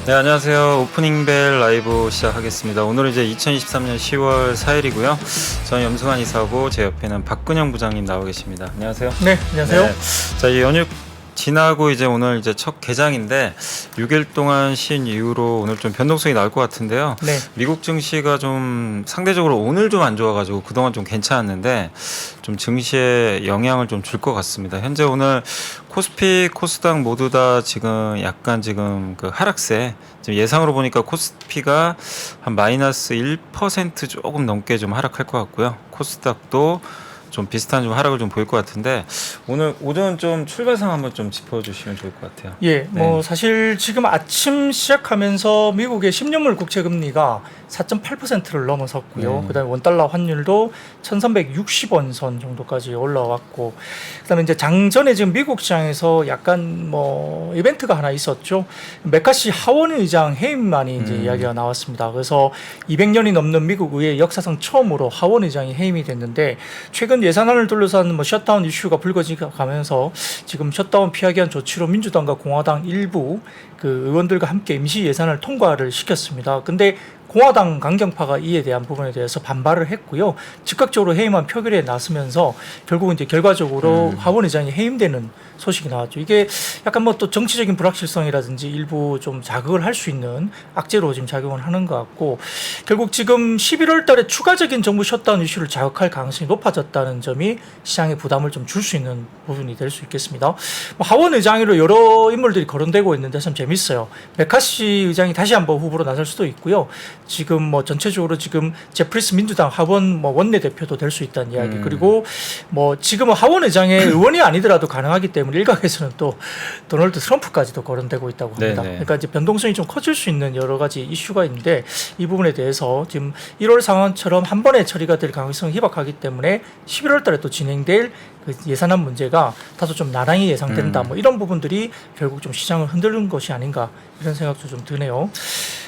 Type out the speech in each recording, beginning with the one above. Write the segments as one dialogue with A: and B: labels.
A: 네, 안녕하세요. 오프닝 벨 라이브 시작하겠습니다. 오늘은 이제 2023년 10월 4일이고요. 저는 염승환 이사고 제 옆에는 박근영 부장님 나와 계십니다. 안녕하세요.
B: 네, 안녕하세요. 네.
A: 자, 이 연휴 지나고 이제 오늘 이제 첫 개장인데 6일 동안 쉰 이후로 오늘 좀 변동성이 나올 것 같은데요.
B: 네.
A: 미국 증시가 좀 상대적으로 오늘 좀 안 좋아가지고 그동안 좀 괜찮았는데 좀 증시에 영향을 좀 줄 것 같습니다. 현재 오늘 코스피, 코스닥 모두 다 지금 약간 지금 그 하락세. 지금 예상으로 보니까 코스피가 한 마이너스 1% 조금 넘게 좀 하락할 것 같고요. 코스닥도 좀 비슷한 좀 하락을 좀 보일 것 같은데 오늘 오전 좀 출발상 한번 좀 짚어주시면 좋을 것 같아요.
B: 예, 뭐 사실 지금 아침 시작하면서 미국의 10년물 국채 금리가 4.8%를 넘어섰고요. 그다음에 원달러 환율도 1,360원 선 정도까지 올라왔고, 그다음에 이제 장전에 지금 미국 시장에서 약간 뭐 이벤트가 하나 있었죠. 메카시 하원 의장 해임만이 이제 이야기가 나왔습니다. 그래서 200년이 넘는 미국 의회 역사상 처음으로 하원 의장이 해임이 됐는데 최근 예산안을 둘러싼 뭐 셧다운 이슈가 불거지가면서 지금 셧다운 피하기 위한 조치로 민주당과 공화당 일부 그 의원들과 함께 임시 예산을 통과를 시켰습니다. 근데 공화당 강경파가 이에 대한 부분에 대해서 반발을 했고요. 즉각적으로 해임안 표결에 나서면서 결국은 이제 결과적으로 하원 의장이 해임되는 소식이 나왔죠. 이게 약간 뭐 또 정치적인 불확실성이라든지 일부 좀 자극을 할 수 있는 악재로 지금 작용을 하는 것 같고, 결국 지금 11월 달에 추가적인 정부 셧다운 이슈를 자극할 가능성이 높아졌다는 점이 시장에 부담을 좀 줄 수 있는 부분이 될 수 있겠습니다. 뭐 하원 의장으로 여러 인물들이 거론되고 있는데 참 재밌어요. 메카시 의장이 다시 한번 후보로 나설 수도 있고요. 지금 뭐 전체적으로 지금 제프리스 민주당 하원 뭐 원내대표도 될 수 있다는 이야기, 그리고 뭐 지금은 하원 의장의 의원이 아니더라도 가능하기 때문에 일각에서는 또 도널드 트럼프까지도 거론되고 있다고 합니다.
A: 네네.
B: 그러니까 이제 변동성이 좀 커질 수 있는 여러 가지 이슈가 있는데 이 부분에 대해서 지금 1월 상황처럼 한 번에 처리가 될 가능성이 희박하기 때문에 11월 달에 또 진행될 그 예산안 문제가 다소 좀 나란히 예상된다. 뭐 이런 부분들이 결국 좀 시장을 흔드는 것이 아닌가 이런 생각도 좀 드네요.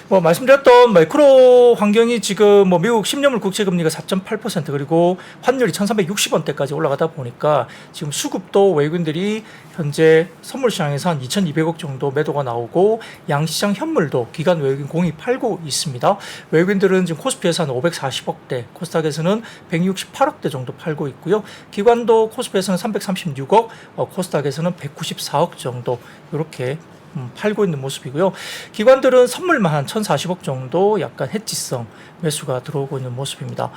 B: 뭐 말씀드렸던 매크로 환경이 지금 뭐 미국 10년물 국채 금리가 4.8% 그리고 환율이 1,360원대까지 올라가다 보니까 지금 수급도 외국인들이 현재 선물 시장에서 한 2,200억 정도 매도가 나오고 양시장 현물도 기관 외국인 공이 팔고 있습니다. 외국인들은 지금 코스피에서 한 540억대, 코스닥에서는 168억대 정도 팔고 있고요. 기관도 코스피에서는 336억, 코스닥에서는 194억 정도 이렇게 팔고 있는 모습이고요. 기관들은 선물만 한 1,040억 정도 약간 해지성 매수가 들어오고 있는 모습입니다.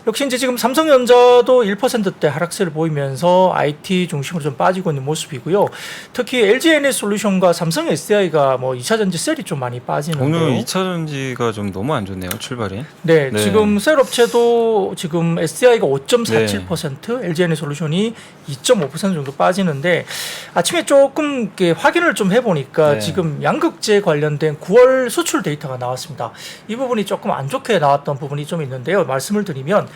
B: 역시 이제 지금 삼성전자도 1%대 하락세를 보이면서 IT 중심으로 좀 빠지고 있는 모습이고요. 특히 LG에너지솔루션과 삼성 SDI가 뭐 2차전지 셀이 좀 많이 빠지는데요.
A: 오늘 2차전지가 좀 너무 안 좋네요, 출발이.
B: 네, 지금 셀 업체도 지금 SDI가 5.47%, LG에너지솔루션이 2.5% 정도 빠지는데 아침에 조금 이렇게 확인을 좀 해보니까 지금 양극재 관련된 9월 수출 데이터가 나왔습니다. 이 부분이 조금 안 좋게 나왔던 부분이 좀 있는데요. 말씀을 드리면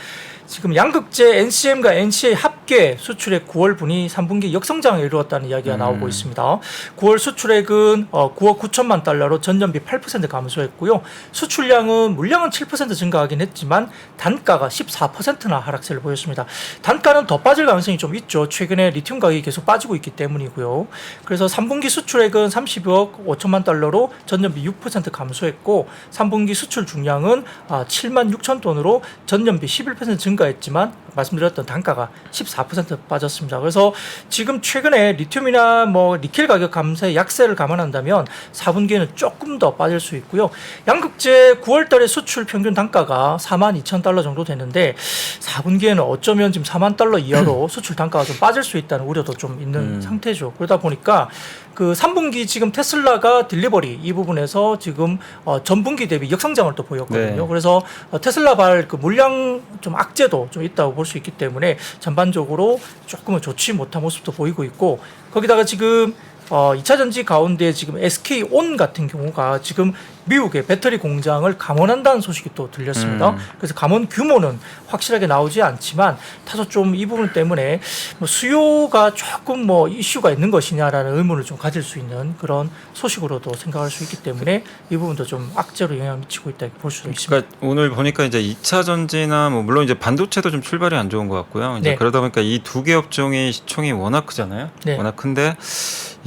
B: 지금 양극재 NCM과 NCA 합계 수출액 9월 분이 3분기 역성장을 이루었다는 이야기가 나오고 있습니다. 9월 수출액은 9억 9천만 달러로 전년비 8% 감소했고요. 수출량은 물량은 7% 증가하긴 했지만 단가가 14%나 하락세를 보였습니다. 단가는 더 빠질 가능성이 좀 있죠. 최근에 리튬 가격이 계속 빠지고 있기 때문이고요. 그래서 3분기 수출액은 30억 5천만 달러로 전년비 6% 감소했고 3분기 수출 중량은 7만 6천 톤으로 전년비 11% 증가했지만 말씀드렸던 단가가 14% 빠졌습니다. 그래서 지금 최근에 리튬이나 뭐 니켈 가격 감소의 약세를 감안한다면 4분기에는 조금 더 빠질 수 있고요. 양극재 9월 달에 수출 평균 단가가 4만 2천 달러 정도 되는데 4분기에는 어쩌면 지금 4만 달러 이하로 수출 단가가 좀 빠질 수 있다는 우려도 좀 있는 상태죠. 그러다 보니까 그 3분기 지금 테슬라가 딜리버리 이 부분에서 지금 전분기 대비 역성장을 또 보였거든요. 그래서 테슬라발 그 물량 좀 악재도 좀 있다고 볼 수 있기 때문에 전반적으로 조금은 좋지 못한 모습도 보이고 있고, 거기다가 지금 2차 전지 가운데 지금 SK온 같은 경우가 지금 미국의 배터리 공장을 감원한다는 소식이 또 들렸습니다. 그래서 감원 규모는 확실하게 나오지 않지만 다소 좀 이 부분 때문에 뭐 수요가 조금 뭐 이슈가 있는 것이냐라는 의문을 좀 가질 수 있는 그런 소식으로도 생각할 수 있기 때문에 이 부분도 좀 악재로 영향을 미치고 있다 볼 수도 있습니다.
A: 그러니까 오늘 보니까 이제 2차 전지나 뭐 물론 이제 반도체도 좀 출발이 안 좋은 것 같고요. 이제 그러다 보니까 이 두 개 업종의 시총이 워낙 크잖아요. 워낙 큰데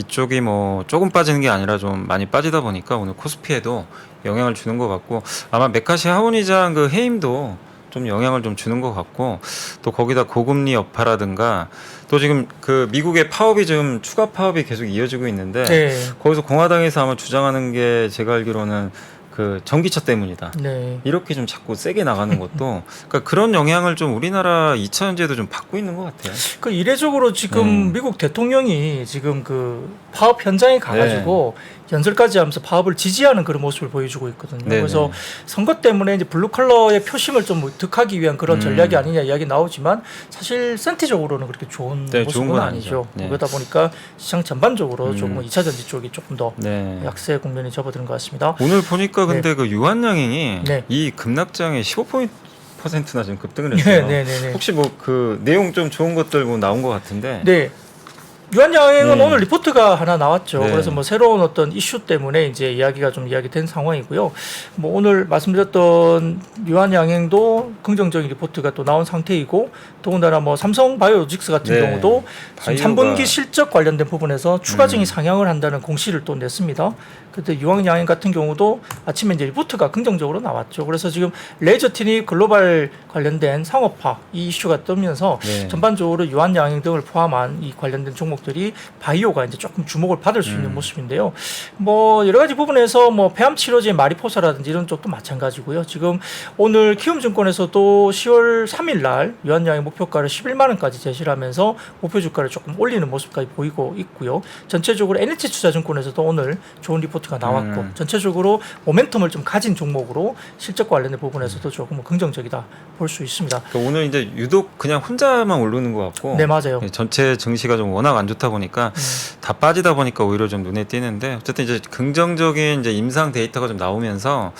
A: 이쪽이 뭐 조금 빠지는 게 아니라 좀 많이 빠지다 보니까 오늘 코스피에도 영향을 주는 것 같고 아마 메카시 하원의장 그 해임도 좀 영향을 좀 주는 것 같고 또 거기다 고금리 여파라든가 또 지금 그 미국의 파업이 좀 추가 파업이 계속 이어지고 있는데
B: 네.
A: 거기서 공화당에서 아마 주장하는 게 제가 알기로는 그 전기차 때문이다.
B: 네.
A: 이렇게 좀 자꾸 세게 나가는 것도 그러니까 그런 영향을 좀 우리나라 2차 전지에도 좀 받고 있는 것 같아요.
B: 그 이례적으로 지금 미국 대통령이 지금 그 파업 현장에 가가지고 연설까지 하면서 파업을 지지하는 그런 모습을 보여주고 있거든요.
A: 네네.
B: 그래서 선거 때문에 이제 블루 컬러의 표심을 좀 득하기 위한 그런 전략이 아니냐 이야기 나오지만 사실 센티적으로는 그렇게 좋은
A: 네,
B: 모습은
A: 좋은 건
B: 아니죠.
A: 네.
B: 그러다 보니까 시장 전반적으로 조금 2차 전지 쪽이 조금 더
A: 네.
B: 약세 국면이 접어드는 것 같습니다.
A: 오늘 보니까 근데 그 유한양행이
B: 네.
A: 이 급락장에 15%나 지금 급등을 했어요.
B: 네네네.
A: 혹시 뭐 그 내용 좀 좋은 것들 뭐 나온 것 같은데.
B: 네. 유한양행은 오늘 리포트가 하나 나왔죠.
A: 네.
B: 그래서 뭐 새로운 어떤 이슈 때문에 이제 이야기가 좀 이야기된 상황이고요. 뭐 오늘 말씀드렸던 유한양행도 긍정적인 리포트가 또 나온 상태이고 더군다나 뭐 삼성바이오로직스 같은
A: 네.
B: 경우도 지금
A: 바이오가-
B: 3분기 실적 관련된 부분에서 추가적인 상향을 한다는 공시를 또 냈습니다. 그때 유한양행 같은 경우도 아침에 이제 리포트가 긍정적으로 나왔죠. 그래서 지금 레저티닉 글로벌 관련된 상업화 이 이슈가 뜨면서
A: 네.
B: 전반적으로 유한양행 등을 포함한 이 관련된 종목들이 바이오가 이제 조금 주목을 받을 수 있는 모습인데요. 뭐 여러 가지 부분에서 뭐 폐암 치료제 마리포사라든지 이런 쪽도 마찬가지고요. 지금 오늘 키움증권에서도 10월 3일 날 유한양행 목표가를 11만 원까지 제시를 하면서 목표 주가를 조금 올리는 모습까지 보이고 있고요. 전체적으로 NH투자증권에서도 오늘 좋은 리포트가 나왔고 전체적으로 모멘텀을 좀 가진 종목으로 실적 관련된 부분에서도 조금 긍정적이다 볼 수 있습니다.
A: 그러니까 오늘 이제 유독 그냥 혼자만 오르는 것 같고.
B: 네, 맞아요.
A: 전체 증시가 좀 워낙 안 좋다 보니까 다 빠지다 보니까 오히려 좀 눈에 띄는데 어쨌든 이제 긍정적인 이제 임상 데이터가 좀 나오면서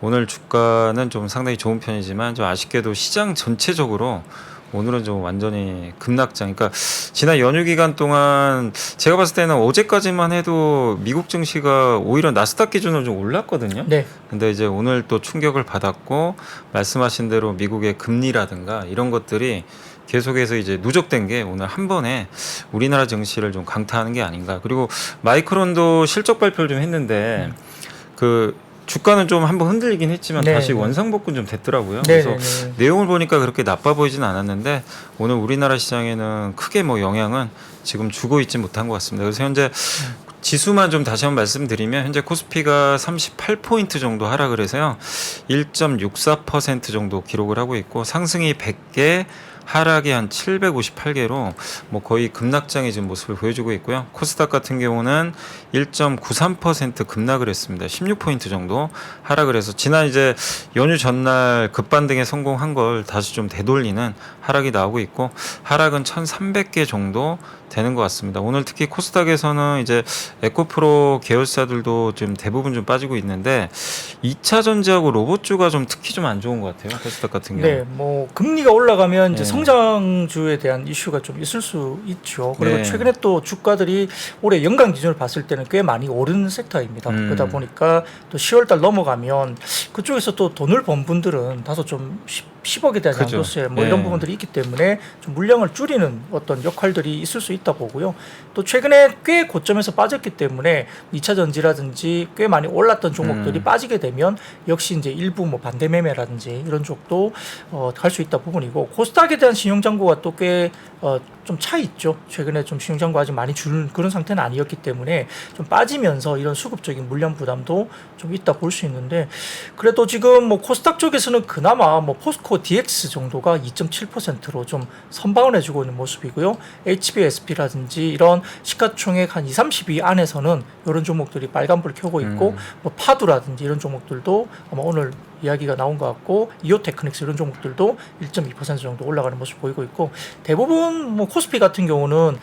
A: 오늘 주가는 좀 상당히 좋은 편이지만 좀 아쉽게도 시장 전체적으로 오늘은 좀 완전히 급락장. 그러니까 지난 연휴 기간 동안 제가 봤을 때는 어제까지만 해도 미국 증시가 오히려 나스닥 기준으로 좀 올랐거든요.
B: 네.
A: 근데 이제 오늘 또 충격을 받았고 말씀하신 대로 미국의 금리라든가 이런 것들이 계속해서 이제 누적된 게 오늘 한 번에 우리나라 증시를 좀 강타하는 게 아닌가. 그리고 마이크론도 실적 발표를 좀 했는데 그 주가는 좀 한번 흔들리긴 했지만
B: 네,
A: 다시
B: 네.
A: 원상복구 좀 됐더라고요.
B: 네,
A: 그래서
B: 네, 네.
A: 내용을 보니까 그렇게 나빠 보이진 않았는데 오늘 우리나라 시장에는 크게 뭐 영향은 지금 주고 있지 못한 것 같습니다. 그래서 현재 지수만 좀 다시 한번 말씀드리면 현재 코스피가 38포인트 정도 하락을 해서요. 1.64% 정도 기록을 하고 있고 상승이 100개 하락이 한 758개로 뭐 거의 급락장의 지금 모습을 보여주고 있고요. 코스닥 같은 경우는 1.93% 급락을 했습니다. 16포인트 정도 하락을 해서 지난 이제 연휴 전날 급반등에 성공한 걸 다시 좀 되돌리는 하락이 나오고 있고 하락은 1,300개 정도 되는 것 같습니다. 오늘 특히 코스닥에서는 이제 에코프로 계열사들도 지금 대부분 좀 빠지고 있는데 2차 전지하고 로봇주가 좀 특히 좀 안 좋은 것 같아요. 코스닥 같은 경우.
B: 네, 뭐 금리가 올라가면 이제
A: 네.
B: 성장주에 대한 이슈가 좀 있을 수 있죠. 그리고
A: 네.
B: 최근에 또 주가들이 올해 연간 기준을 봤을 때는 꽤 많이 오르는 섹터입니다. 그러다 보니까 또 10월달 넘어가면 그쪽에서 또 돈을 번 분들은 다소 좀 10억에 대한
A: 그죠.
B: 양도세 뭐
A: 네.
B: 이런 부분들이 있기 때문에 좀 물량을 줄이는 어떤 역할들이 있을 수 있다 보고요. 또 최근에 꽤 고점에서 빠졌기 때문에 2차 전지라든지 꽤 많이 올랐던 종목들이 빠지게 되면 역시 이제 일부 뭐 반대 매매라든지 이런 쪽도 갈 수 있다 부분이고 코스닥에 대한 신용 잔고가 또 꽤 좀 차 있죠. 최근에 좀 신용 잔고 아직 많이 줄 그런 상태는 아니었기 때문에 좀 빠지면서 이런 수급적인 물량 부담도 좀 있다 볼 수 있는데 그래도 지금 뭐 코스닥 쪽에서는 그나마 뭐 포스코 DX 정도가 2.7%로 좀 선방을 해주고 있는 모습이고요. HBSP라든지 이런 시가총액 한 2, 30위 안에서는 이런 종목들이 빨간불 켜고 있고 뭐 파두라든지 이런 종목들도 아마 오늘 이야기가 나온 것 같고 이오테크닉스 이런 종목들도 1.2% 정도 올라가는 모습 보이고 있고 대부분 뭐 코스피 같은 경우는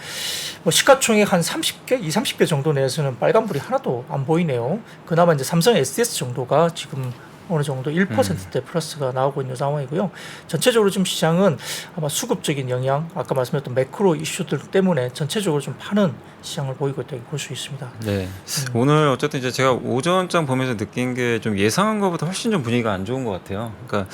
B: 뭐 시가총액 한 30개, 2, 30개 정도 내에서는 빨간불이 하나도 안 보이네요. 그나마 이제 삼성 SDS 정도가 지금 어느 정도 1%대 플러스가 나오고 있는 상황이고요. 전체적으로 지금 시장은 아마 수급적인 영향, 아까 말씀드렸던 매크로 이슈들 때문에 전체적으로 좀 파는 시장을 보이고 있다고 볼 수 있습니다.
A: 네. 오늘 어쨌든 이제 제가 오전장 보면서 느낀 게 좀 예상한 것보다 훨씬 좀 분위기가 안 좋은 것 같아요. 그러니까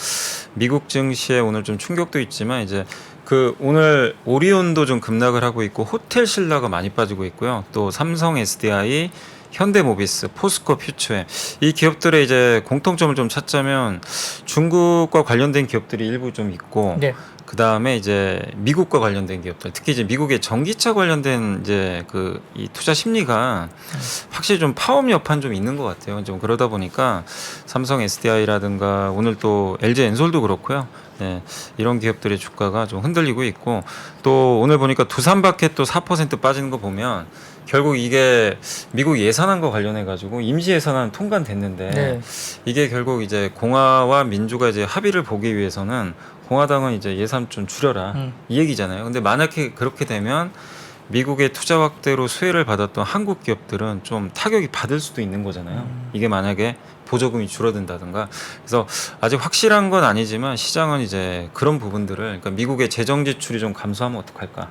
A: 미국 증시에 오늘 좀 충격도 있지만 이제 그 오늘 오리온도 좀 급락을 하고 있고 호텔 신라가 많이 빠지고 있고요. 또 삼성 SDI, 현대모비스, 포스코 퓨처엠 이 기업들의 이제 공통점을 좀 찾자면 중국과 관련된 기업들이 일부 좀 있고
B: 네.
A: 그 다음에 이제 미국과 관련된 기업들, 특히 이제 미국의 전기차 관련된 이제 그 이 투자 심리가 확실히 좀 파업 여판 좀 있는 것 같아요. 좀 그러다 보니까 삼성 SDI라든가 오늘 또 LG 엔솔도 그렇고요. 네, 이런 기업들의 주가가 좀 흔들리고 있고 또 오늘 보니까 두산바켓 또 4% 빠지는 거 보면 결국 이게 미국 예산안과 관련해 가지고 임시 예산안 통과됐는데
B: 네.
A: 이게 결국 이제 공화와 민주가 이제 합의를 보기 위해서는 공화당은 이제 예산 좀 줄여라 이 얘기잖아요. 근데 만약에 그렇게 되면 미국의 투자 확대로 수혜를 받았던 한국 기업들은 좀 타격이 받을 수도 있는 거잖아요. 이게 만약에 보조금이 줄어든다든가. 그래서 아직 확실한 건 아니지만 시장은 이제 그런 부분들을 그러니까 미국의 재정 지출이 좀 감소하면 어떡할까?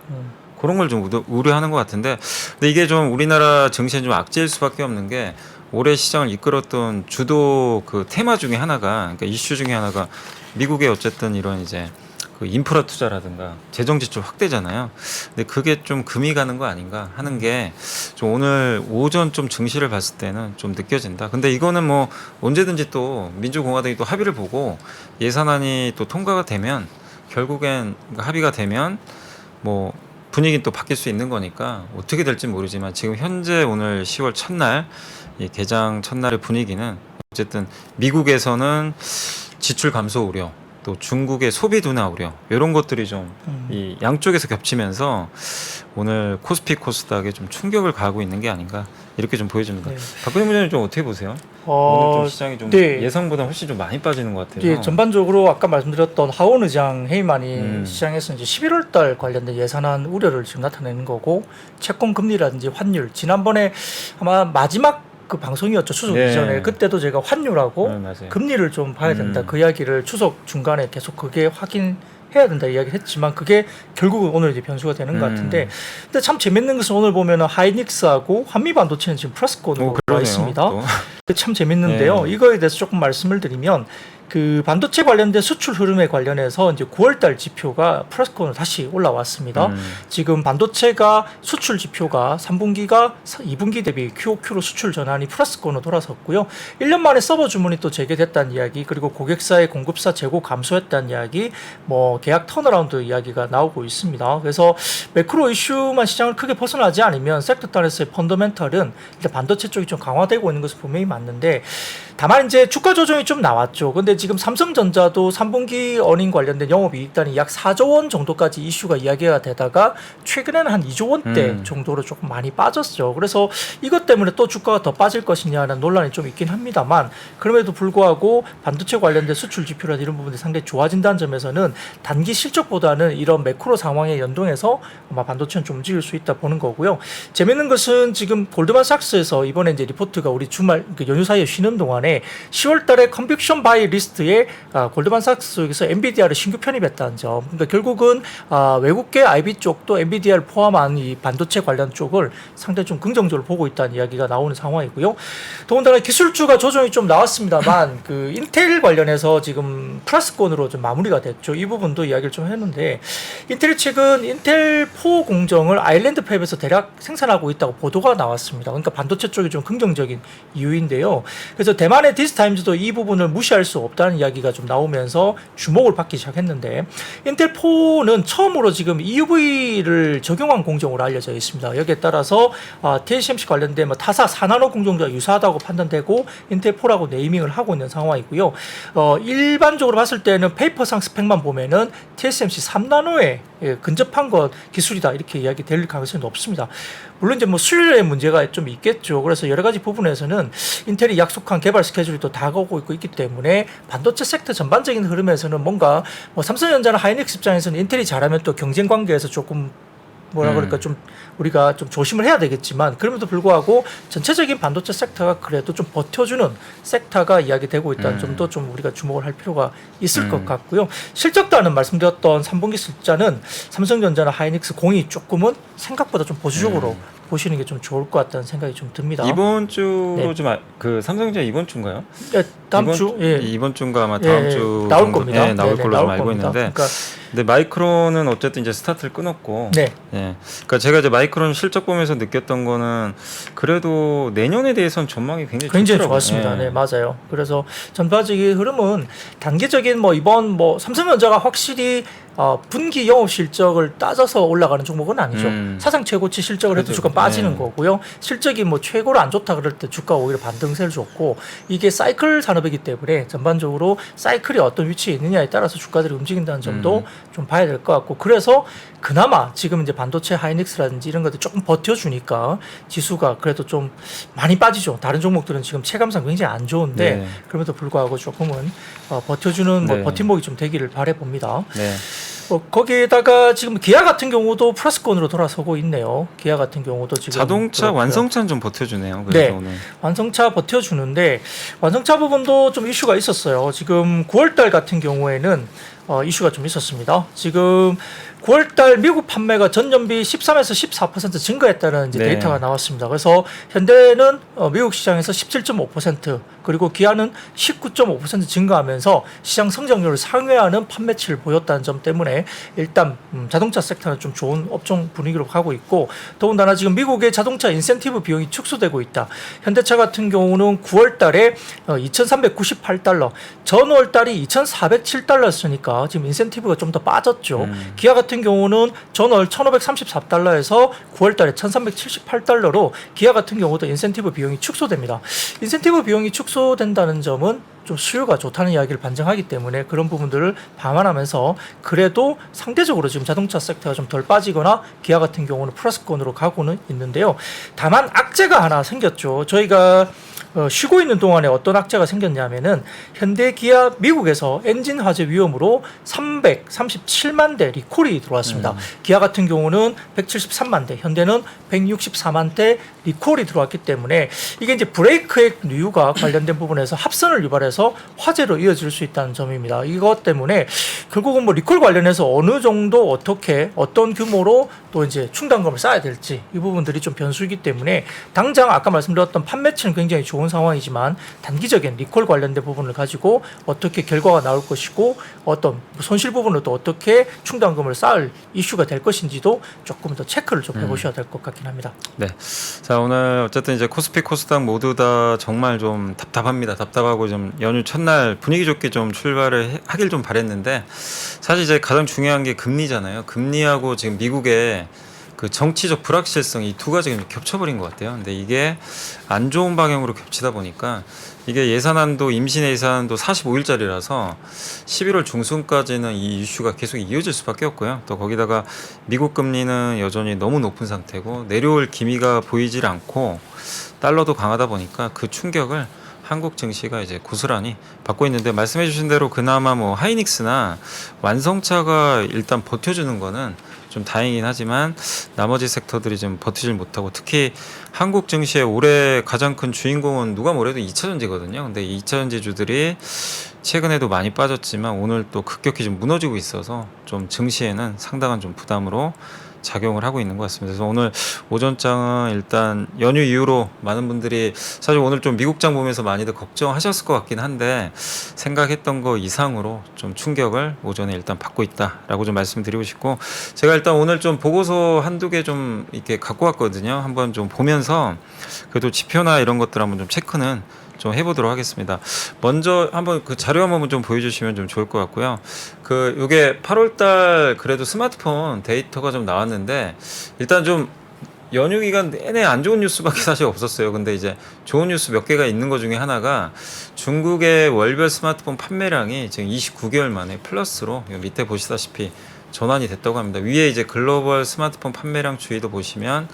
A: 그런 걸 좀 우려하는 것 같은데, 근데 이게 좀 우리나라 증시엔 좀 악재일 수밖에 없는 게 올해 시장을 이끌었던 주도 그 테마 중에 하나가, 그러니까 이슈 중에 하나가 미국의 어쨌든 이런 이제 그 인프라 투자라든가 재정 지출 확대잖아요. 근데 그게 좀 금이 가는 거 아닌가 하는 게 좀 오늘 오전 좀 증시를 봤을 때는 좀 느껴진다. 근데 이거는 뭐 언제든지 또 민주공화당이 또 합의를 보고 예산안이 또 통과가 되면 결국엔 합의가 되면 뭐 분위기는 또 바뀔 수 있는 거니까 어떻게 될지 모르지만 지금 현재 오늘 10월 첫날 이 개장 첫날의 분위기는 어쨌든 미국에서는 지출 감소 우려 또 중국의 소비 둔화 우려 이런 것들이 좀 이 양쪽에서 겹치면서 오늘 코스피 코스닥에 좀 충격을 가하고 있는 게 아닌가 이렇게 좀 보여집니다.
B: 네.
A: 박근혜 부장님 좀 어떻게 보세요? 오늘 좀 시장이 좀
B: 네.
A: 예상보다 훨씬 좀 많이 빠지는 것 같아요.
B: 예, 전반적으로 아까 말씀드렸던 하원 의장 해임안이 시장에서 이제 11월 달 관련된 예산안 우려를 지금 나타내는 거고 채권 금리라든지 환율 지난번에 아마 마지막 그 방송이었죠. 추석
A: 네.
B: 이전에 그때도 제가 환율하고
A: 맞아요.
B: 금리를 좀 봐야 된다. 그 이야기를 추석 중간에 계속 그게 확인해야 된다 이야기를 했지만 그게 결국은 오늘 이제 변수가 되는 것 같은데 근데 참 재밌는 것은 오늘 보면은 하이닉스하고 한미반도체는 지금 플러스권으로 와 있습니다. 참 재밌는데요.
A: 네.
B: 이거에 대해서 조금 말씀을 드리면 그 반도체 관련된 수출 흐름에 관련해서 이제 9월달 지표가 플러스권으로 다시 올라왔습니다. 지금 반도체가 수출 지표가 3분기가 2분기 대비 QOQ로 수출 전환이 플러스권으로 돌아섰고요. 1년 만에 서버 주문이 또 재개됐다는 이야기, 그리고 고객사의 공급사 재고 감소했다는 이야기, 뭐 계약 턴어라운드 이야기가 나오고 있습니다. 그래서 매크로 이슈만 시장을 크게 벗어나지 않으면 섹터 단에서의 펀더멘털은 일단 반도체 쪽이 좀 강화되고 있는 것은 분명히 맞는데 다만 이제 주가 조정이 좀 나왔죠. 근데 지금 삼성전자도 3분기 어닝 관련된 영업이익단이 약 4조 원 정도까지 이슈가 이야기가 되다가 최근에는 한 2조 원대 정도로 조금 많이 빠졌죠. 그래서 이것 때문에 또 주가가 더 빠질 것이냐는 논란이 좀 있긴 합니다만 그럼에도 불구하고 반도체 관련된 수출 지표라든지 이런 부분들이 상당히 좋아진다는 점에서는 단기 실적보다는 이런 매크로 상황에 연동해서 아마 반도체는 좀 움직일 수 있다 보는 거고요. 재밌는 것은 지금 골드만삭스에서 이번에 이제 리포트가 우리 주말 연휴 사이에 쉬는 동안에 10월 달에 컨빅션 바이 리스트에 골드만삭스 쪽에서 엔비디아를 신규 편입했다는 점. 그러니까 결국은 외국계 IB 쪽도 엔비디아를 포함한 이 반도체 관련 쪽을 상당히 좀 긍정적으로 보고 있다는 이야기가 나오는 상황이고요. 더군다나 기술주가 조정이 좀 나왔습니다만 그 인텔 관련해서 지금 플러스권으로 좀 마무리가 됐죠. 이 부분도 이야기를 좀 했는데 인텔이 최근 인텔 4 공정을 아일랜드 팹에서 대략 생산하고 있다고 보도가 나왔습니다. 그러니까 반도체 쪽이 좀 긍정적인 이유인데요. 그래서 대만의 디스타임즈도 이 부분을 무시할 수 없다는 이야기가 좀 나오면서 주목을 받기 시작했는데 인텔 4는 처음으로 지금 EUV를 적용한 공정으로 알려져 있습니다. 여기에 따라서 TSMC 관련된 뭐 타사 4나노 공정과 유사하다고 판단되고 인텔 4라고 네이밍을 하고 있는 상황이고요. 일반적으로 봤을 때는 페이퍼상 스펙만 보면은 TSMC 3나노에 근접한 것 기술이다 이렇게 이야기될 가능성이 높습니다. 물론 이제 뭐 수율의 문제가 좀 있겠죠. 그래서 여러 가지 부분에서는 인텔이 약속한 개발 스케줄이 또 다가오고 있기 때문에 반도체 섹터 전반적인 흐름에서는 뭔가 뭐 삼성전자나 하이닉스 입장에서는 인텔이 잘하면 또 경쟁 관계에서 조금 뭐라 그럴까 좀 우리가 좀 조심을 해야 되겠지만 그럼에도 불구하고 전체적인 반도체 섹터가 그래도 좀 버텨주는 섹터가 이야기되고 있다는 점도 좀 우리가 주목을 할 필요가 있을 것 같고요. 실적단은 말씀드렸던 3분기 숫자는 삼성전자나 하이닉스 공이 조금은 생각보다 좀 보수적으로 보시는 게 좀 좋을 것 같다는 생각이 좀 듭니다.
A: 이번 주로
B: 네.
A: 좀 그 삼성전자 이번 주인가요?
B: 예, 다음 주 예.
A: 이번 주인가 아마 다음
B: 예,
A: 주
B: 나올
A: 정도,
B: 겁니다.
A: 예, 나올
B: 네네,
A: 걸로
B: 나올
A: 좀 알고
B: 겁니다.
A: 있는데,
B: 그러니까
A: 근데 마이크론은 어쨌든 이제 스타트를 끊었고,
B: 네.
A: 예, 그러니까 제가 이제 마이크론 실적 보면서 느꼈던 거는 그래도 내년에 대해서는 전망이 굉장히 좋더라고요.
B: 좋았습니다.
A: 예.
B: 네, 맞아요. 그래서 전반적인 흐름은 단기적인 뭐 이번 뭐 삼성전자가 확실히 분기 영업 실적을 따져서 올라가는 종목은 아니죠. 사상 최고치 실적을 해도
A: 그렇죠.
B: 주가 빠지는
A: 네.
B: 거고요. 실적이 뭐 최고로 안 좋다 그럴 때 주가 오히려 반등세를 줬고, 이게 사이클 산업이기 때문에 전반적으로 사이클이 어떤 위치에 있느냐에 따라서 주가들이 움직인다는 점도 좀 봐야 될 것 같고, 그래서 그나마 지금 이제 반도체 하이닉스라든지 이런 것들 조금 버텨주니까 지수가 그래도 좀 많이 빠지죠. 다른 종목들은 지금 체감상 굉장히 안 좋은데
A: 네.
B: 그럼에도 불구하고 조금은 버텨주는 뭐
A: 네.
B: 버팀목이 좀 되기를 바래 봅니다.
A: 네.
B: 거기에다가 지금 기아 같은 경우도 플러스권으로 돌아서고 있네요. 기아 같은 경우도 지금
A: 자동차
B: 그렇고요.
A: 완성차는 좀 버텨주네요. 그래서
B: 네.
A: 오늘.
B: 완성차 버텨주는데 완성차 부분도 좀 이슈가 있었어요. 지금 9월달 같은 경우에는 이슈가 좀 있었습니다. 지금 9월달 미국 판매가 전년비 13에서 14% 증가했다는 이제
A: 네.
B: 데이터가 나왔습니다. 그래서 현대는 미국 시장에서 17.5% 그리고 기아는 19.5% 증가하면서 시장 성장률을 상회하는 판매치를 보였다는 점 때문에 일단 자동차 섹터는 좀 좋은 업종 분위기로 가고 있고, 더군다나 지금 미국의 자동차 인센티브 비용이 축소되고 있다. 현대차 같은 경우는 9월달에 2,398달러, 전월달이 2,407달러였으니까 지금 인센티브가 좀 더 빠졌죠. 기아 같은 경우는 전월 1,534달러에서 9월달에 1,378달러로 기아 같은 경우도 인센티브 비용이 축소됩니다. 인센티브 비용이 축소된다는 점은 좀 수요가 좋다는 이야기를 반증하기 때문에 그런 부분들을 감안하면서 그래도 상대적으로 지금 자동차 섹터가 좀 덜 빠지거나 기아 같은 경우는 플러스권으로 가고는 있는데요. 다만 악재가 하나 생겼죠. 저희가 쉬고 있는 동안에 어떤 악재가 생겼냐면은 현대 기아 미국에서 엔진 화재 위험으로 337만 대 리콜이 들어왔습니다. 기아 같은 경우는 173만 대, 현대는 164만 대 리콜이 들어왔기 때문에 이게 이제 브레이크액 누유가 관련된 부분에서 합선을 유발해서 화재로 이어질 수 있다는 점입니다. 이것 때문에 결국은 뭐 리콜 관련해서 어느 정도 어떻게 어떤 규모로 또 이제 충당금을 쌓아야 될지 이 부분들이 좀 변수이기 때문에 당장 아까 말씀드렸던 판매치는 굉장히 좋은 상황이지만 단기적인 리콜 관련된 부분을 가지고 어떻게 결과가 나올 것이고 어떤 손실 부분을 또 어떻게 충당금을 쌓을 이슈가 될 것인지도 조금 더 체크를 좀 해보셔야 될 것 같긴 합니다.
A: 네. 자, 오늘 어쨌든 이제 코스피, 코스닥 모두 다 정말 좀 답답합니다. 답답하고 좀 연휴 첫날 분위기 좋게 좀 출발을 하길 좀 바랬는데 사실 이제 가장 중요한 게 금리잖아요. 금리하고 지금 미국의 그 정치적 불확실성 이 두 가지가 좀 겹쳐버린 것 같아요. 근데 이게 안 좋은 방향으로 겹치다 보니까 이게 예산안도 임시 예산안도 45일짜리라서 11월 중순까지는 이 이슈가 계속 이어질 수밖에 없고요. 또 거기다가 미국 금리는 여전히 너무 높은 상태고 내려올 기미가 보이질 않고 달러도 강하다 보니까 그 충격을 한국 증시가 이제 고스란히 받고 있는데 말씀해 주신 대로 그나마 뭐 하이닉스나 완성차가 일단 버텨주는 거는 좀 다행이긴 하지만 나머지 섹터들이 좀 버티질 못하고 특히 한국 증시의 올해 가장 큰 주인공은 누가 뭐래도 2차전지거든요. 근데 2차전지주들이 최근에도 많이 빠졌지만 오늘 또 급격히 좀 무너지고 있어서 좀 증시에는 상당한 좀 부담으로 작용을 하고 있는 것 같습니다. 그래서 오늘 오전장은 일단 연휴 이후로 많은 분들이 사실 오늘 좀 미국장 보면서 많이들 걱정하셨을 것 같긴 한데 생각했던 거 이상으로 좀 충격을 오전에 일단 받고 있다라고 좀 말씀드리고 싶고 제가 일단 오늘 좀 보고서 한두 개 좀 이렇게 갖고 왔거든요. 한번 좀 보면서 그래도 지표나 이런 것들 한번 좀 체크는 좀 해보도록 하겠습니다. 먼저 한번 그 자료 한번 좀 보여주시면 좀 좋을 것 같고요. 그 요게 8월달 그래도 스마트폰 데이터가 좀 나왔는데 일단 좀 연휴 기간 내내 안 좋은 뉴스밖에 사실 없었어요. 근데 이제 좋은 뉴스 몇 개가 있는 것 중에 하나가 중국의 월별 스마트폰 판매량이 지금 29개월 만에 플러스로 밑에 보시다시피 전환이 됐다고 합니다. 위에 이제 글로벌 스마트폰 판매량 추이도 보시면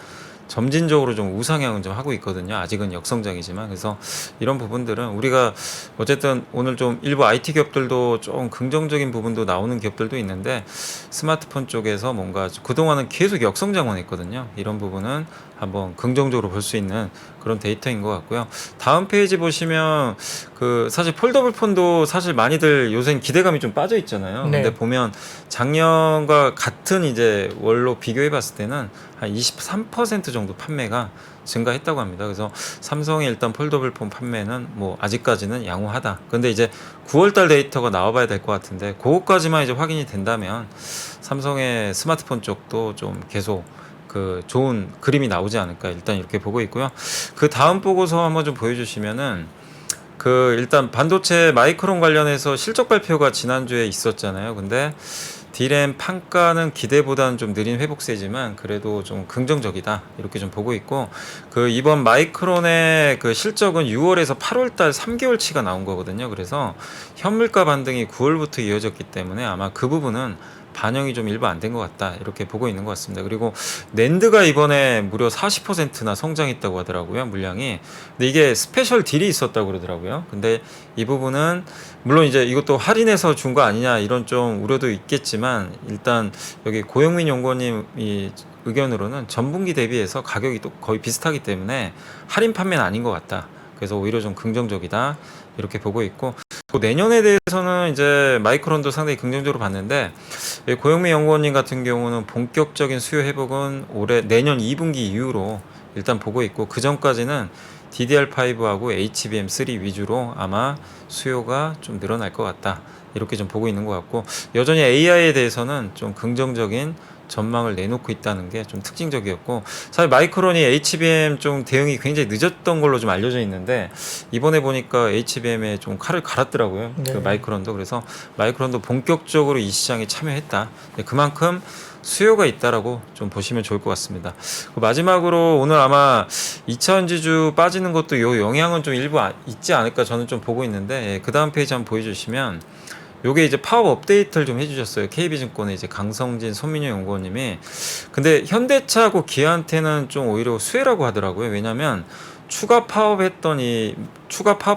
A: 점진적으로 좀 우상향은 좀 하고 있거든요. 아직은 역성장이지만 그래서 이런 부분들은 우리가 어쨌든 오늘 좀 일부 IT 기업들도 좀 긍정적인 부분도 나오는 기업들도 있는데 스마트폰 쪽에서 뭔가 그동안은 계속 역성장만 했거든요. 이런 부분은 한번 긍정적으로 볼 수 있는 그런 데이터인 것 같고요. 다음 페이지 보시면 그 사실 폴더블 폰도 사실 많이들 요새는 기대감이 좀 빠져 있잖아요.
B: 네.
A: 근데 보면 작년과 같은 이제 월로 비교해 봤을 때는 한 23% 정도 판매가 증가했다고 합니다. 그래서 삼성의 일단 폴더블 폰 판매는 뭐 아직까지는 양호하다. 근데 이제 9월달 데이터가 나와봐야 될 것 같은데 그것까지만 이제 확인이 된다면 삼성의 스마트폰 쪽도 좀 계속 그 좋은 그림이 나오지 않을까 일단 이렇게 보고 있고요. 그 다음 보고서 한번 좀 보여주시면은 그 일단 반도체 마이크론 관련해서 실적 발표가 지난주에 있었잖아요. 근데 D램 판가는 기대보다는 좀 느린 회복세지만 그래도 좀 긍정적이다 이렇게 좀 보고 있고, 그 이번 마이크론의 그 실적은 6월에서 8월달 3개월치가 나온 거거든요. 그래서 현물가 반등이 9월부터 이어졌기 때문에 아마 그 부분은 반영이 좀 일부 안 된 것 같다 이렇게 보고 있는 것 같습니다. 그리고 낸드가 이번에 무려 40%나 성장했다고 하더라고요, 물량이. 근데 이게 스페셜 딜이 있었다고 그러더라고요. 근데 이 부분은 물론 이제 이것도 할인해서 준 거 아니냐 이런 좀 우려도 있겠지만, 일단 여기 고영민 연구원님이 의견으로는 전분기 대비해서 가격이 또 거의 비슷하기 때문에 할인 판매는 아닌 것 같다. 그래서 오히려 좀 긍정적이다 이렇게 보고 있고, 또 내년에 대해서는 이제 마이크론도 상당히 긍정적으로 봤는데, 고영민 연구원님 같은 경우는 본격적인 수요 회복은 올해 내년 2분기 이후로 일단 보고 있고, 그 전까지는 DDR5하고 HBM3 위주로 아마 수요가 좀 늘어날 것 같다 이렇게 좀 보고 있는 것 같고, 여전히 AI에 대해서는 좀 긍정적인 전망을 내놓고 있다는 게 좀 특징적이었고, 사실 마이크론이 HBM 좀 대응이 굉장히 늦었던 걸로 좀 알려져 있는데 이번에 보니까 HBM에 좀 칼을 갈았더라고요.
B: 네.
A: 그 마이크론도. 그래서 마이크론도 본격적으로 이 시장에 참여했다. 그만큼 수요가 있다라고 좀 보시면 좋을 것 같습니다. 마지막으로 오늘 아마 2차 전지주 빠지는 것도 요 영향은 좀 일부 있지 않을까 저는 좀 보고 있는데, 그 다음 페이지 한번 보여주시면 요게 이제 파워 업데이트를 좀 해주셨어요. KB증권의 이제 강성진 손민영 연구원님이. 근데 현대차하고 기아한테는 좀 오히려 수혜라고 하더라고요. 왜냐면 추가 파업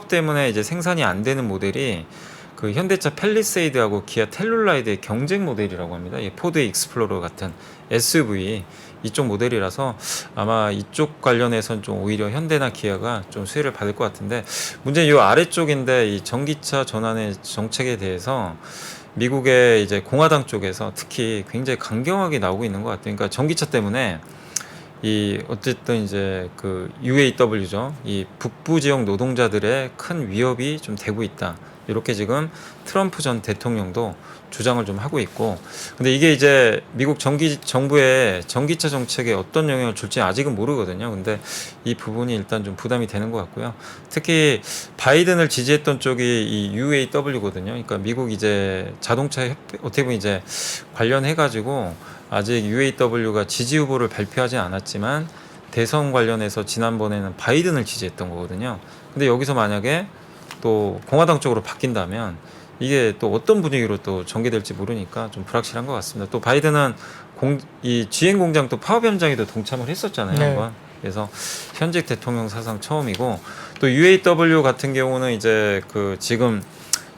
A: 때문에 이제 생산이 안 되는 모델이 그 현대차 팰리세이드하고 기아 텔룰라이드의 경쟁 모델이라고 합니다. 포드 익스플로러 같은 SUV 이쪽 모델이라서 아마 이쪽 관련해서는 좀 오히려 현대나 기아가 좀 수혜를 받을 것 같은데, 문제는 이 아래쪽인데 이 전기차 전환의 정책에 대해서 미국의 이제 공화당 쪽에서 특히 굉장히 강경하게 나오고 있는 것 같아요. 그러니까 전기차 때문에 이 어쨌든 이제 그 UAW죠. 이 북부 지역 노동자들의 큰 위협이 좀 되고 있다. 이렇게 지금 트럼프 전 대통령도 주장을 좀 하고 있고, 근데 이게 이제 미국 정부의 전기차 정책에 어떤 영향을 줄지 아직은 모르거든요. 근데 이 부분이 일단 좀 부담이 되는 것 같고요. 특히 바이든을 지지했던 쪽이 이 UAW거든요. 그러니까 미국 이제 자동차 협회, 어떻게 보면 이제 관련해가지고 아직 UAW가 지지 후보를 발표하지 않았지만 대선 관련해서 지난번에는 바이든을 지지했던 거거든요. 근데 여기서 만약에 또 공화당 쪽으로 바뀐다면 이게 또 어떤 분위기로 또 전개될지 모르니까 좀 불확실한 것 같습니다. 또 바이든은 이 GM 공장 또 파업 현장에도 동참을 했었잖아요.
B: 네.
A: 한번. 그래서 현직 대통령 사상 처음이고, 또 UAW 같은 경우는 이제 그 지금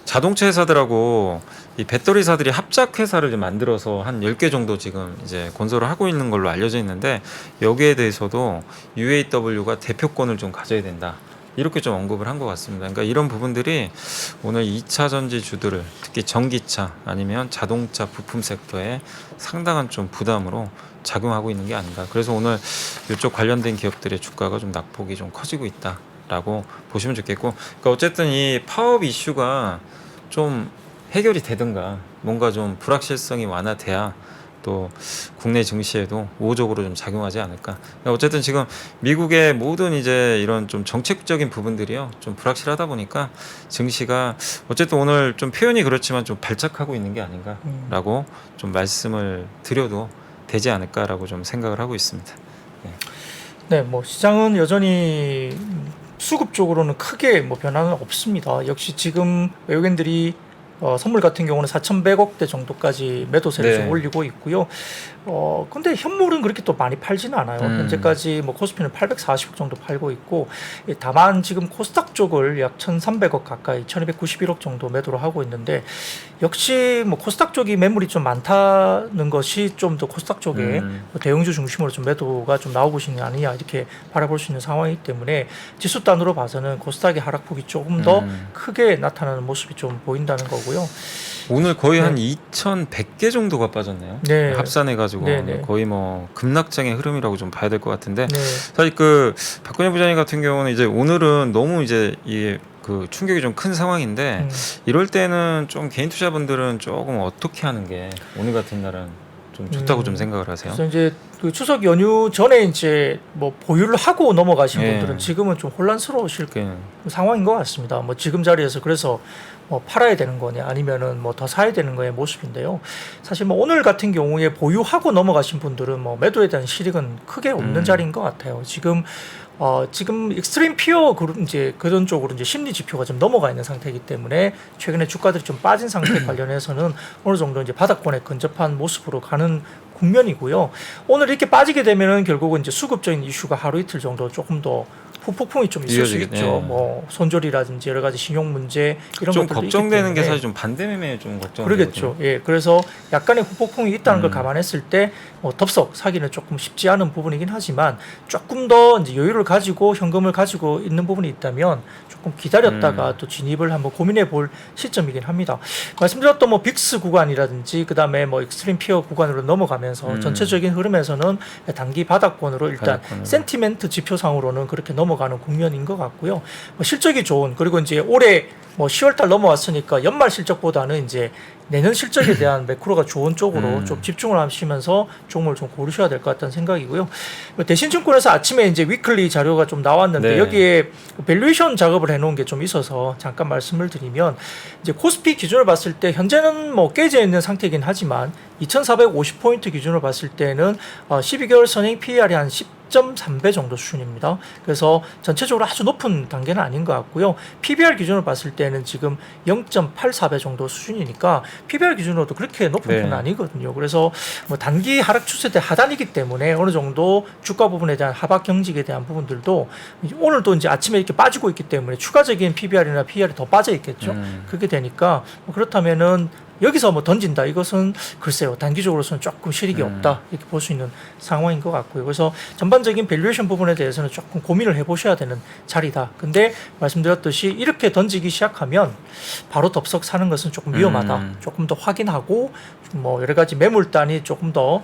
A: 자동차 회사들하고 이 배터리사들이 합작 회사를 좀 만들어서 한 10개 정도 지금 이제 건설을 하고 있는 걸로 알려져 있는데, 여기에 대해서도 UAW가 대표권을 좀 가져야 된다. 이렇게 좀 언급을 한 것 같습니다. 그러니까 이런 부분들이 오늘 2차 전지주들을, 특히 전기차 아니면 자동차 부품 섹터에 상당한 좀 부담으로 작용하고 있는 게 아닌가. 그래서 오늘 이쪽 관련된 기업들의 주가가 좀 낙폭이 좀 커지고 있다라고 보시면 좋겠고, 그러니까 어쨌든 이 파업 이슈가 좀 해결이 되든가 뭔가 좀 불확실성이 완화돼야 또 국내 증시에도 우호적으로 좀 작용하지 않을까. 어쨌든 지금 미국의 모든 이제 이런 좀 정책적인 부분들이요 좀 불확실하다 보니까 증시가 어쨌든 오늘 좀 표현이 그렇지만 좀 발작하고 있는 게 아닌가라고 좀 말씀을 드려도 되지 않을까라고 좀 생각을 하고 있습니다.
B: 네, 뭐 시장은 여전히 수급 쪽으로는 크게 뭐 변화는 없습니다. 역시 지금 외국인들이 선물 같은 경우는 4,100억대 정도까지 매도세를
A: 네.
B: 좀 올리고 있고요. 근데 현물은 그렇게 또 많이 팔지는 않아요. 현재까지 뭐 코스피는 840억 정도 팔고 있고, 다만 지금 코스닥 쪽을 약 1,300억 가까이 1,291억 정도 매도를 하고 있는데, 역시 뭐 코스닥 쪽이 매물이 좀 많다는 것이 좀 더 코스닥 쪽에 뭐 대형주 중심으로 좀 매도가 좀 나오고 있는 게 아니냐 이렇게 바라볼 수 있는 상황이기 때문에 지수 단으로 봐서는 코스닥의 하락폭이 조금 더 크게 나타나는 모습이 좀 보인다는 거고요.
A: 오늘 거의
B: 네.
A: 한 2,100개 정도가 빠졌네요.
B: 네.
A: 합산해가지고
B: 네.
A: 거의 뭐 급락장의 흐름이라고 좀 봐야 될 것 같은데
B: 네.
A: 사실 그 박근혜 부장님 같은 경우는 이제 오늘은 너무 이제 이게 그 충격이 좀 큰 상황인데 이럴 때는 좀 개인 투자분들은 조금 어떻게 하는 게 오늘 같은 날은 좀 좋다고 좀 생각을 하세요?
B: 그래서 이제 그 추석 연휴 전에 이제 뭐 보유를 하고 넘어가신
A: 예.
B: 분들은 지금은 좀 혼란스러우실
A: 그
B: 상황인 것 같습니다. 뭐 지금 자리에서 그래서 뭐 팔아야 되는 거냐 아니면은 뭐 더 사야 되는 거의 모습인데요. 사실 뭐 오늘 같은 경우에 보유하고 넘어가신 분들은 뭐 매도에 대한 실익은 크게 없는 자리인 것 같아요. 지금 익스트림 피어 그룹 이제 그런 쪽으로 이제 심리 지표가 좀 넘어가 있는 상태이기 때문에 최근에 주가들이 좀 빠진 상태 관련해서는 어느 정도 이제 바닥권에 근접한 모습으로 가는 국면이고요. 오늘 이렇게 빠지게 되면은 결국은 이제 수급적인 이슈가 하루 이틀 정도 조금 더 후폭풍이 좀 있을 수
A: 이어지겠네.
B: 있죠. 뭐 손절이라든지 여러 가지 신용 문제 이런
A: 좀
B: 것들도
A: 걱정되는
B: 있기
A: 게
B: 때문에
A: 사실 좀 반대매매 좀 걱정.
B: 그러겠죠. 예, 그래서 약간의 후폭풍이 있다는 걸 감안했을 때 뭐 덥석 사기는 조금 쉽지 않은 부분이긴 하지만 조금 더 이제 여유를 가지고 현금을 가지고 있는 부분이 있다면 조금 기다렸다가 또 진입을 한번 고민해 볼 시점이긴 합니다. 말씀드렸던 뭐 빅스 구간이라든지 그다음에 뭐 익스트림 피어 구간으로 넘어가면서 전체적인 흐름에서는 단기 바닥권으로 일단 센티멘트 지표상으로는 그렇게 넘어가는 국면인 것 같고요. 뭐 실적이 좋은 그리고 이제 올해 뭐 10월달 넘어왔으니까 연말 실적보다는 이제 내년 실적에 대한 매크로가 좋은 쪽으로 좀 집중을 하시면서 종목을 좀 고르셔야 될 것 같다는 생각이고요. 대신증권에서 아침에 이제 위클리 자료가 좀 나왔는데
A: 네.
B: 여기에 밸류에이션 작업을 해놓은 게 좀 있어서 잠깐 말씀을 드리면 이제 코스피 기준을 봤을 때 현재는 뭐 깨져 있는 상태이긴 하지만 2,450포인트 기준으로 봤을 때는 12개월 선행 PER이 한 10.3배 정도 수준입니다. 그래서 전체적으로 아주 높은 단계는 아닌 것 같고요. PBR 기준으로 봤을 때는 지금 0.84배 정도 수준이니까 PBR 기준으로도 그렇게 높은
A: 네.
B: 편은 아니거든요. 그래서 뭐 단기 하락 추세대 하단이기 때문에 어느 정도 주가 부분에 대한 하박 경직에 대한 부분들도 오늘도 이제 아침에 이렇게 빠지고 있기 때문에 추가적인 PBR이나 PER이 더 빠져 있겠죠. 그렇게 되니까 뭐 그렇다면은 여기서 뭐 던진다 이것은 글쎄요 단기적으로서는 조금 실익이 없다 이렇게 볼 수 있는 상황인 것 같고요. 그래서 전반적인 밸류에이션 부분에 대해서는 조금 고민을 해보셔야 되는 자리다. 근데 말씀드렸듯이 이렇게 던지기 시작하면 바로 덥석 사는 것은 조금 위험하다. 조금 더 확인하고 뭐 여러 가지 매물단이 조금 더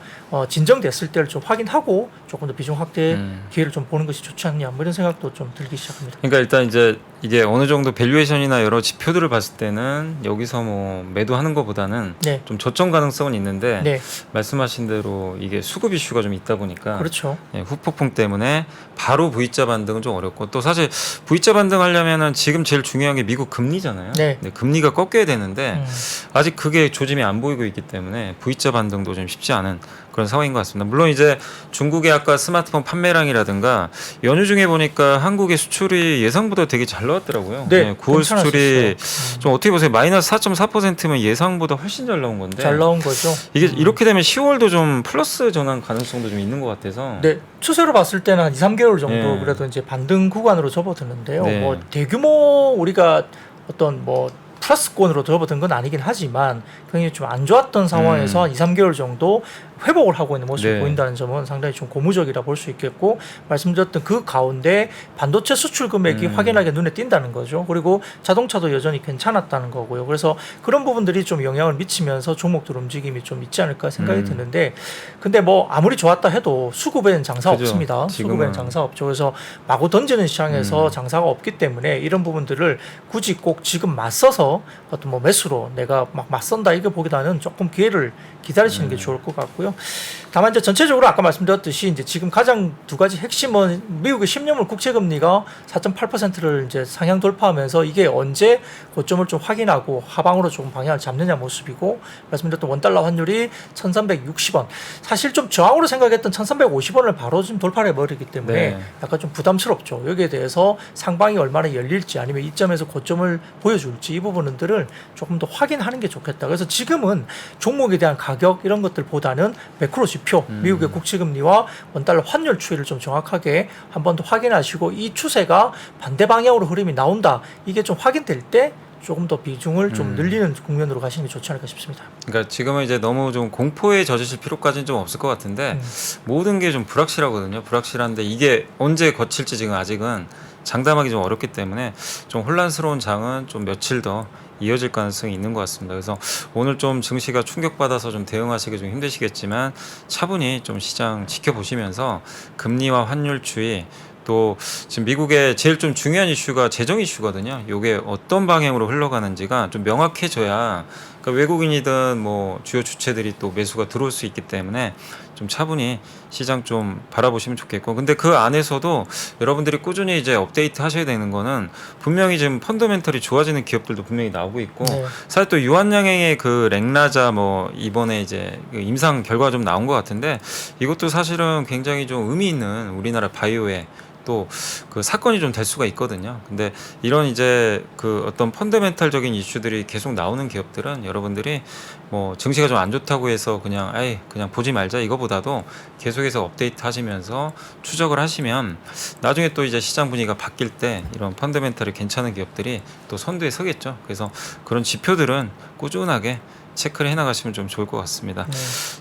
B: 진정됐을 때를 좀 확인하고 조금 더 비중 확대 기회를 좀 보는 것이 좋지 않냐 뭐 이런 생각도 좀 들기 시작합니다.
A: 그러니까 일단 이제 이게 어느 정도 밸류에이션이나 여러 지표들을 봤을 때는 여기서 뭐 매도하는 것보다는
B: 네.
A: 좀 저점 가능성은 있는데
B: 네,
A: 말씀하신 대로 이게 수급 이슈가 좀 있다 보니까
B: 그렇죠.
A: 예, 후폭풍 때문에 바로 V자 반등은 좀 어렵고 또 사실 V자 반등하려면은 지금 제일 중요한 게 미국 금리잖아요.
B: 네.
A: 금리가 꺾여야 되는데 아직 그게 조짐이 안 보이고 있기 때문에 V자 반등도 좀 쉽지 않은 그런 상황인 것 같습니다. 물론 이제 중국의 아까 스마트폰 판매량이라든가 연휴 중에 보니까 한국의 수출이 예상보다 되게 잘 나왔더라고요.
B: 네,
A: 9월 수출이
B: 괜찮았었어요.
A: 좀 어떻게 보세요? 마이너스 4.4%면 예상보다 훨씬 잘 나온 건데
B: 잘 나온 거죠.
A: 이게 이렇게 되면 10월도 좀 플러스 전환 가능성도 좀 있는 것 같아서
B: 네, 추세로 봤을 때는 한 2, 3개월 정도
A: 네.
B: 그래도 이제 반등 구간으로 접어드는데요.
A: 네.
B: 뭐 대규모 우리가 어떤 뭐 플러스권으로 접어든 건 아니긴 하지만 굉장히 좀 안 좋았던 상황에서 한 2, 3개월 정도 회복을 하고 있는 모습이
A: 네.
B: 보인다는 점은 상당히 좀 고무적이라 볼 수 있겠고 말씀드렸던 그 가운데 반도체 수출 금액이 확연하게 눈에 띈다는 거죠. 그리고 자동차도 여전히 괜찮았다는 거고요. 그래서 그런 부분들이 좀 영향을 미치면서 종목들 움직임이 좀 있지 않을까 생각이 드는데 근데 뭐 아무리 좋았다 해도 수급에는 장사
A: 그죠.
B: 없습니다.
A: 지금은.
B: 수급에는 장사 없죠. 그래서 마구 던지는 시장에서 장사가 없기 때문에 이런 부분들을 굳이 꼭 지금 맞서서 어떤 뭐 매수로 내가 막 맞선다 이거 보기보다는 조금 기회를 기다리시는 게 좋을 것 같고요. 같고요. 다만 이제 전체적으로 아까 말씀드렸듯이 이제 지금 가장 두 가지 핵심은 미국의 10년물 국채 금리가 4.8%를 이제 상향 돌파하면서 이게 언제 고점을 좀 확인하고 하방으로 조금 방향을 잡느냐 모습이고, 말씀드렸던 원달러 환율이 1,360원. 사실 좀 저항으로 생각했던 1,350원을 바로 지금 돌파를 해버리기 때문에
A: 네.
B: 약간 좀 부담스럽죠. 여기에 대해서 상방이 얼마나 열릴지 아니면 이점에서 고점을 보여줄지 이 부분들을 조금 더 확인하는 게 좋겠다. 그래서 지금은 종목에 대한 가격 이런 것들보다는 매크로 지표, 미국의 국채금리와 원달러 환율 추이를 좀 정확하게 한 번 더 확인하시고, 이 추세가 반대 방향으로 흐름이 나온다, 이게 좀 확인될 때 조금 더 비중을 좀 늘리는 국면으로 가시는 게 좋지 않을까 싶습니다.
A: 그러니까 지금은 이제 너무 좀 공포에 젖으실 필요까지는 좀 없을 것 같은데 모든 게 좀 불확실하거든요. 불확실한데 이게 언제 거칠지 지금 아직은 장담하기 좀 어렵기 때문에 좀 혼란스러운 장은 좀 며칠 더 이어질 가능성이 있는 것 같습니다. 그래서 오늘 좀 증시가 충격받아서 좀 대응하시기 좀 힘드시겠지만 차분히 좀 시장 지켜보시면서 금리와 환율 추이, 또 지금 미국의 제일 좀 중요한 이슈가 재정 이슈거든요. 이게 어떤 방향으로 흘러가는지가 좀 명확해져야, 그러니까 외국인이든 뭐 주요 주체들이 또 매수가 들어올 수 있기 때문에 좀 차분히 시장 좀 바라보시면 좋겠고, 근데 그 안에서도 여러분들이 꾸준히 이제 업데이트 하셔야 되는 거는 분명히 지금 펀더멘털이 좋아지는 기업들도 분명히 나오고 있고, 사실 또 유한양행의 그 랭라자 뭐 이번에 이제 그 임상 결과 좀 나온 것 같은데, 이것도 사실은 굉장히 좀 의미 있는 우리나라 바이오에 또 그 사건이 좀 될 수가 있거든요. 근데 이런 이제 그 어떤 펀더멘탈적인 이슈들이 계속 나오는 기업들은 여러분들이 뭐 증시가 좀 안 좋다고 해서 그냥 그냥 보지 말자 이거보다도 계속해서 업데이트 하시면서 추적을 하시면 나중에 또 이제 시장 분위기가 바뀔 때 이런 펀더멘탈이 괜찮은 기업들이 또 선두에 서겠죠. 그래서 그런 지표들은 꾸준하게 체크를 해나가시면 좀 좋을 것 같습니다.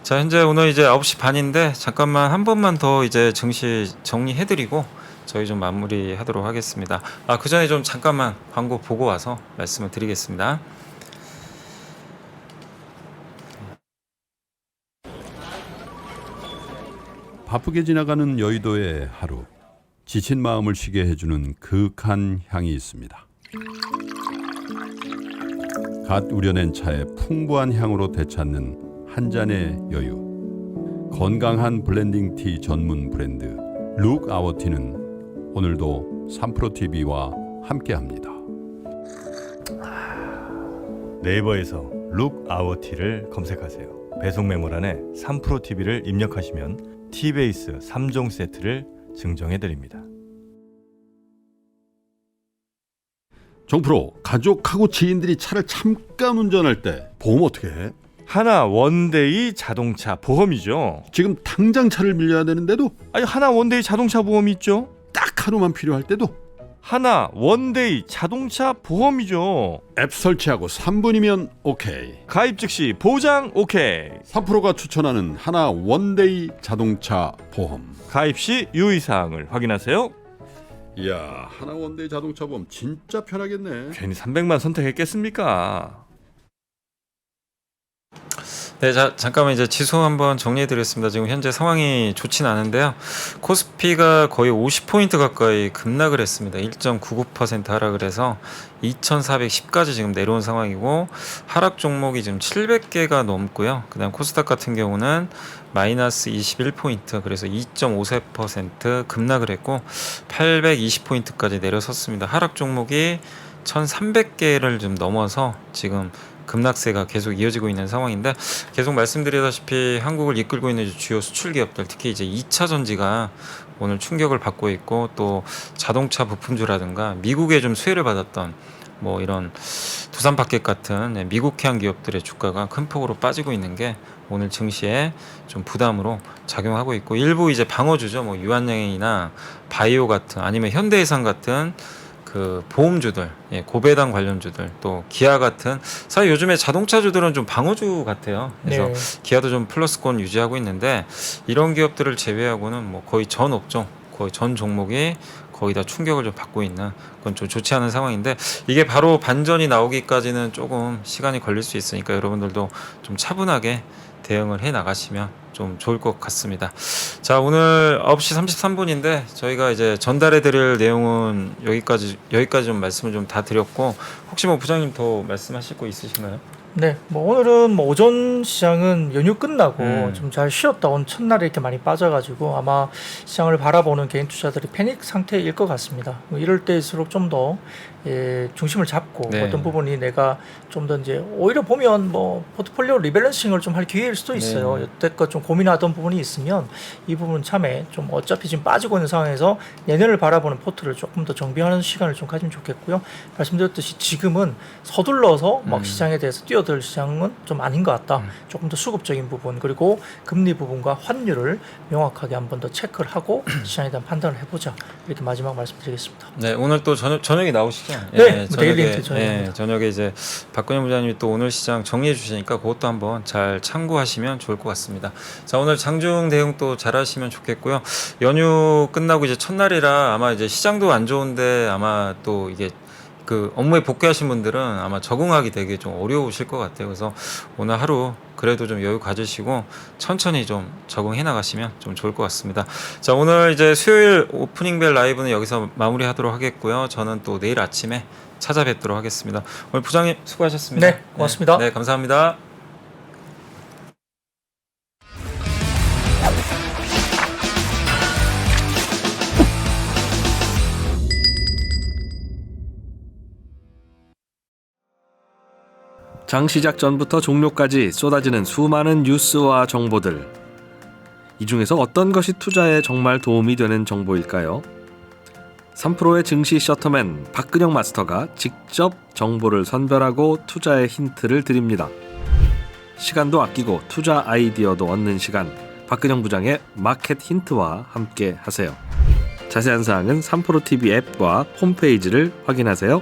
A: 자, 현재 오늘 이제 9시 반인데 잠깐만 한 번만 더 이제 증시 정리해드리고 저희 좀 마무리하도록 하겠습니다. 그 전에 좀 잠깐만 광고 보고 와서 말씀을 드리겠습니다.
C: 바쁘게 지나가는 여의도의 하루, 지친 마음을 쉬게 해주는 그윽한 향이 있습니다. 갓 우려낸 차에 풍부한 향으로 되찾는 한 잔의 여유. 건강한 블렌딩 티 전문 브랜드 룩 아워 티는 오늘도 3프로TV와 함께합니다.
D: 네이버에서 룩 아워 티를 검색하세요. 배송 메모란에 3프로TV를 입력하시면 티베이스 3종 세트를 증정해드립니다.
C: 정프로, 가족하고 지인들이 차를 잠깐 운전할 때 보험 어떻게 해?
D: 하나 원데이 자동차 보험이죠.
C: 지금 당장 차를 밀려야 되는데도,
D: 아니, 하나 원데이 자동차 보험이 있죠.
C: 딱 하루만 필요할 때도
D: 하나 원데이 자동차 보험이죠.
C: 앱 설치하고 3분이면 오케이.
D: 가입 즉시 보장 오케이.
C: 3프로가 추천하는 하나 원데이 자동차 보험.
D: 가입 시 유의사항을 확인하세요.
C: 이야, 하나 원데이 자동차 보험 진짜 편하겠네.
D: 괜히 300만 선택했겠습니까?
A: 네, 자, 잠깐만 이제 지수 한번 정리해드렸습니다. 지금 현재 상황이 좋진 않은데요. 코스피가 거의 50포인트 가까이 급락을 했습니다. 1.99% 하락을 해서 2410까지 지금 내려온 상황이고, 하락 종목이 지금 700개가 넘고요. 그 다음 코스닥 같은 경우는 마이너스 21포인트, 그래서 2.54% 급락을 했고 820포인트까지 내려섰습니다. 하락 종목이 1300개를 좀 넘어서 지금 급락세가 계속 이어지고 있는 상황인데, 계속 말씀드리다시피 한국을 이끌고 있는 주요 수출 기업들, 특히 이제 2차 전지가 오늘 충격을 받고 있고, 또 자동차 부품주라든가 미국에 좀 수혜를 받았던 뭐 이런 두산파켓 같은 미국향 기업들의 주가가 큰 폭으로 빠지고 있는 게 오늘 증시에 좀 부담으로 작용하고 있고, 일부 이제 방어주죠. 뭐 유한양행이나 바이오 같은, 아니면 현대해상 같은 그 보험주들, 고배당 관련주들, 또 기아 같은, 사실 요즘에 자동차주들은 좀 방어주 같아요. 그래서 기아도 좀 플러스권 유지하고 있는데, 이런 기업들을 제외하고는 뭐 거의 전 업종, 거의 전 종목이 거의 다 충격을 좀 받고 있는, 그건 좀 좋지 않은 상황인데, 이게 바로 반전이 나오기까지는 조금 시간이 걸릴 수 있으니까 여러분들도 좀 차분하게 대응을 해 나가시면 좀 좋을 것 같습니다. 자, 오늘 9시 33분인데 저희가 이제 전달해 드릴 내용은 여기까지 좀 말씀을 좀 다 드렸고, 혹시 뭐 부장님 더 말씀하실 거 있으신가요?
B: 네, 뭐 오늘은 뭐 오전 시장은 연휴 끝나고 좀
A: 음.
B: 잘 쉬었다 온 첫날에 이렇게 많이 빠져가지고 아마 시장을 바라보는 개인 투자들이 패닉 상태일 것 같습니다. 뭐 이럴 때일수록 좀 더 중심을 잡고
A: 네.
B: 어떤 부분이 내가 좀 더 이제 오히려 보면 뭐 포트폴리오 리밸런싱을 좀 할 기회일 수도 있어요.
A: 네.
B: 여태껏 좀 고민하던 부분이 있으면 이 부분 참에 좀 어차피 지금 빠지고 있는 상황에서 내년을 바라보는 포트를 조금 더 정비하는 시간을 좀 가지면 좋겠고요. 말씀드렸듯이 지금은 서둘러서 막 시장에 대해서 뛰어들 시장은 좀 아닌 것 같다. 조금 더 수급적인 부분 그리고 금리 부분과 환율을 명확하게 한 번 더 체크를 하고 시장에 대한 판단을 해보자. 이렇게 마지막 말씀드리겠습니다.
A: 네, 오늘 또 저녁에 나오시죠?
B: 네, 데일리 힌트
A: 저녁에 이제 박근영 부장님이 또 오늘 시장 정리해 주시니까 그것도 한번 잘 참고하시면 좋을 것 같습니다. 자, 오늘 장중 대응 또 잘하시면 좋겠고요. 연휴 끝나고 이제 첫날이라 아마 이제 시장도 안 좋은데 아마 또 이게 그 업무에 복귀하신 분들은 아마 적응하기 되게 좀 어려우실 것 같아요. 그래서 오늘 하루 그래도 좀 여유 가지시고 천천히 좀 적응해 나가시면 좀 좋을 것 같습니다. 자, 오늘 이제 수요일 오프닝 벨 라이브는 여기서 마무리하도록 하겠고요. 저는 또 내일 아침에 찾아뵙도록 하겠습니다. 오늘 부장님 수고하셨습니다.
B: 네, 고맙습니다.
A: 네, 감사합니다.
E: 장 시작 전부터 종료까지 쏟아지는 수많은 뉴스와 정보들. 이 중에서 어떤 것이 투자에 정말 도움이 되는 정보일까요? 3프로의 증시 셔터맨 박근영 마스터가 직접 정보를 선별하고 투자의 힌트를 드립니다. 시간도 아끼고 투자 아이디어도 얻는 시간, 박근영 부장의 마켓 힌트와 함께 하세요. 자세한 사항은 3프로 TV 앱과 홈페이지를 확인하세요.